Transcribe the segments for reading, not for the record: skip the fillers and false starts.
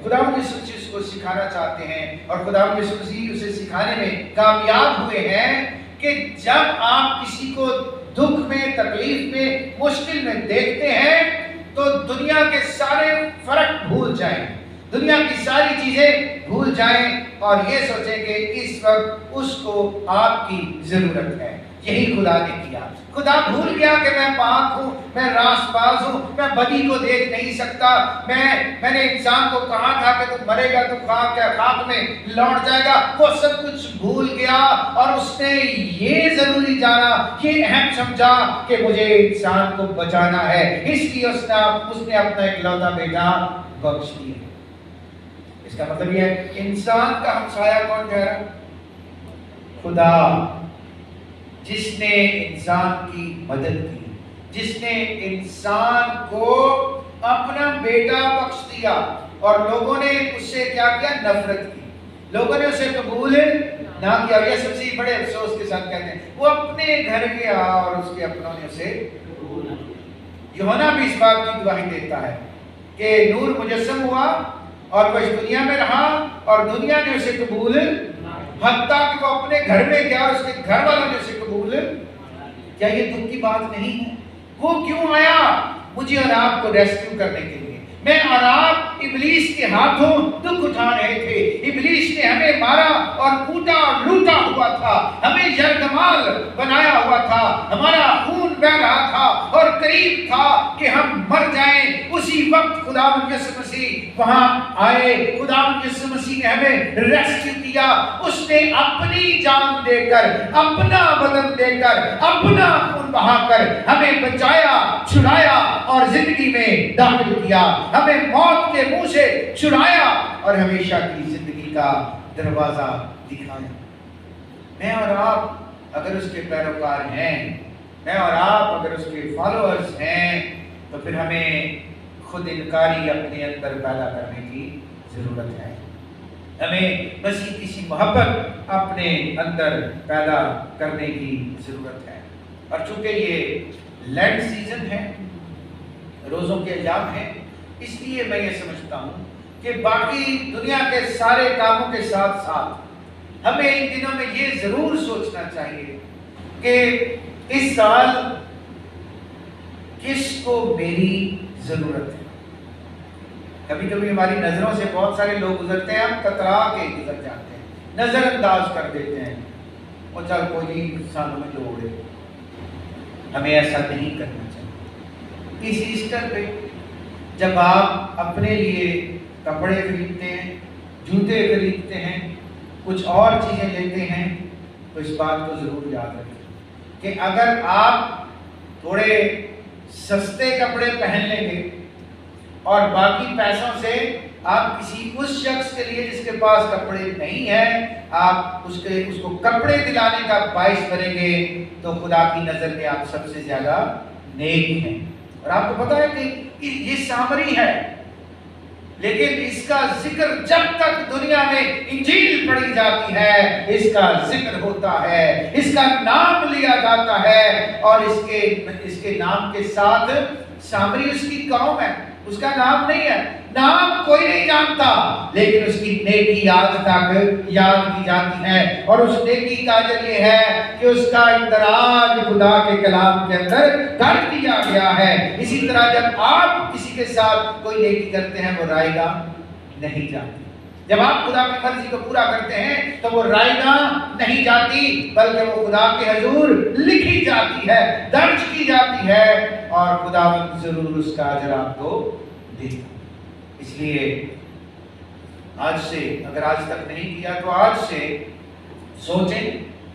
خداوند یسوع مسیح اس کو سکھانا چاہتے ہیں، اور خداوند یسوع مسیح اسے سکھانے میں کامیاب ہوئے ہیں کہ جب آپ کسی کو دکھ میں، تکلیف میں، مشکل میں دیکھتے ہیں تو دنیا کے سارے فرق بھول جائیں، دنیا کی ساری چیزیں بھول جائیں اور یہ سوچیں کہ اس وقت اس کو آپ کی ضرورت ہے۔ یہی خدا نے کیا۔ خدا بھول گیا کہ میں پاک ہوں، میں راست باز ہوں، میں بدی کو دیکھ نہیں سکتا۔ میں نے انسان کو کہا تھا کہ تو مرے گا تو خاک میں لوٹ جائے گا، وہ سب کچھ بھول گیا اور اس نے یہ ضروری جانا، یہ اہم سمجھا کہ مجھے انسان کو بچانا ہے، اس لیے اس نے اپنا اکلوتا بیٹا بخش دیا۔ اس کا مطلب یہ ہے انسان کا ہمسایہ کون ٹھہرا؟ خدا، جس نے انسان کی مدد کی، جس نے انسان کو اپنا بیٹا بخش دیا، اور لوگوں نے اس سے کیا کیا؟ نفرت کی، لوگوں نے اسے قبول نہ کیا۔ یہ سب سے بڑے افسوس کے ساتھ کہتے ہیں وہ اپنے گھر گیا اور اس کے اپنوں نے اسے قبول نہ کیا۔ یوحنا بھی اس بات کی گواہی دیتا ہے کہ نور مجسم ہوا اور وہ اس دنیا میں رہا اور دنیا نے اسے قبول، حتیٰ کہ وہ اپنے گھر میں گیا اور اس کے گھر والوں نے اسے قبول۔ کیا یہ دکھ کی بات نہیں ہے؟ وہ کیوں آیا؟ مجھے اور آپ کو ریسکیو کرنے کے لیے۔ میں اور آپ ابلیس کے ہاتھوں دکھ اٹھا رہے تھے، ابلیس نے ہمیں مارا اور کوٹا اور لوٹا ہوا تھا، ہمیں یرغمال بنایا ہوا تھا، ہمارا خون بہہ رہا تھا اور قریب تھا کہ ہم مر جائیں۔ اسی وقت خداوند یسوع مسیح وہاں آئے، خداوند یسوع مسیح نے ہمیں ریسکیو کیا۔ اس نے اپنی جان دے کر، اپنا بدن دے کر، اپنا خون بہا کر ہمیں بچایا، چھڑایا اور زندگی میں داخل کیا، ہمیں موت کے منہ سے چھڑایا اور ہمیشہ کی زندگی کا دروازہ دکھایا۔ میں اور آپ اگر اس کے پیروکار ہیں، میں اور آپ اگر اس کے فالوورز ہیں، تو پھر ہمیں خود انکاری اپنے اندر پیدا کرنے کی ضرورت ہے۔ ہمیں مسیح کی سی محبت اپنے اندر پیدا کرنے کی ضرورت ہے۔ اور چونکہ یہ لینڈ سیزن ہے، روزوں کے ایام ہیں، اس لیے میں یہ سمجھتا ہوں کہ باقی دنیا کے سارے کاموں کے ساتھ ساتھ ہمیں ان دنوں میں یہ ضرور سوچنا چاہیے کہ اس سال کس کو میری ضرورت ہے۔ کبھی کبھی ہماری نظروں سے بہت سارے لوگ گزرتے ہیں، ہم کترا کے گزر جاتے ہیں، نظر انداز کر دیتے ہیں، اور چل کوئی نہیں، سالوں میں جو اڑے۔ ہمیں ایسا نہیں کرنا چاہیے۔ اس ایسٹر پہ جب آپ اپنے لیے کپڑے خریدتے ہیں، جوتے خریدتے ہیں، کچھ اور چیزیں لیتے ہیں، تو اس بات کو ضرور یاد رکھیں کہ اگر آپ تھوڑے سستے کپڑے پہن لیں گے اور باقی پیسوں سے آپ کسی اس شخص کے لیے جس کے پاس کپڑے نہیں ہیں، آپ اس کو کپڑے دلانے کا باعث بنیں گے، تو خدا کی نظر میں آپ سب سے زیادہ نیک ہیں۔ اور آپ کو پتا ہے کہ یہ سامری ہے، لیکن اس کا ذکر جب تک دنیا میں انجیل پڑھی جاتی ہے، اس کا ذکر ہوتا ہے، اس کا نام لیا جاتا ہے، اور اس کے نام کے ساتھ سامری اس کی قوم ہے، اس کا نام نہیں ہے، نام کوئی نہیں جانتا، لیکن اس کی نیکی آج تک یاد کی جاتی ہے، اور اس نیکی کا اجر یہ ہے کہ اس کا اندراج خدا کے کلام کے اندر کر دیا گیا ہے۔ اسی طرح جب آپ کسی کے ساتھ کوئی نیکی کرتے ہیں، وہ رائے گا نہیں جاتی۔ جب آپ خدا کی مرضی کو پورا کرتے ہیں تو وہ رائے گا نہیں جاتی، بلکہ وہ خدا کے حضور لکھی جاتی ہے، درج کی جاتی ہے، اور خداوند ضرور اس کا اجر آپ کو دے گا۔ اس لیے آج سے، اگر آج تک نہیں کیا تو آج سے سوچیں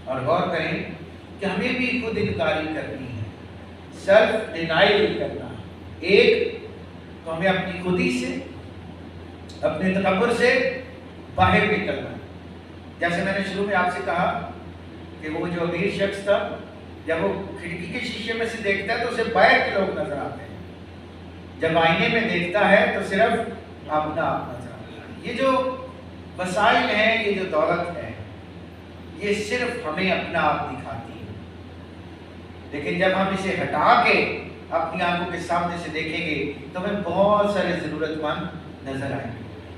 اور غور کریں کہ ہمیں بھی خود انکاری کرنی ہے، سیلف ڈینائل کرنا ہے۔ ایک تو ہمیں اپنی خودی سے، اپنے تکبر سے باہر نکلنا ہے۔ جیسے میں نے شروع میں آپ سے کہا کہ وہ جو امیر شخص تھا، جب وہ کھڑکی کے شیشے میں سے دیکھتا ہے تو اسے باہر کے لوگ نظر آتے ہیں، جب آئینے میں دیکھتا ہے تو صرف اپنا آپ نظر آتا ہے۔ یہ جو وسائل ہیں، یہ جو دولت ہے، یہ صرف ہمیں اپنا آپ دکھاتی ہے، لیکن جب ہم اسے ہٹا کے اپنی آنکھوں کے سامنے سے دیکھیں گے تو ہمیں بہت سارے ضرورت مند نظر آئیں گے۔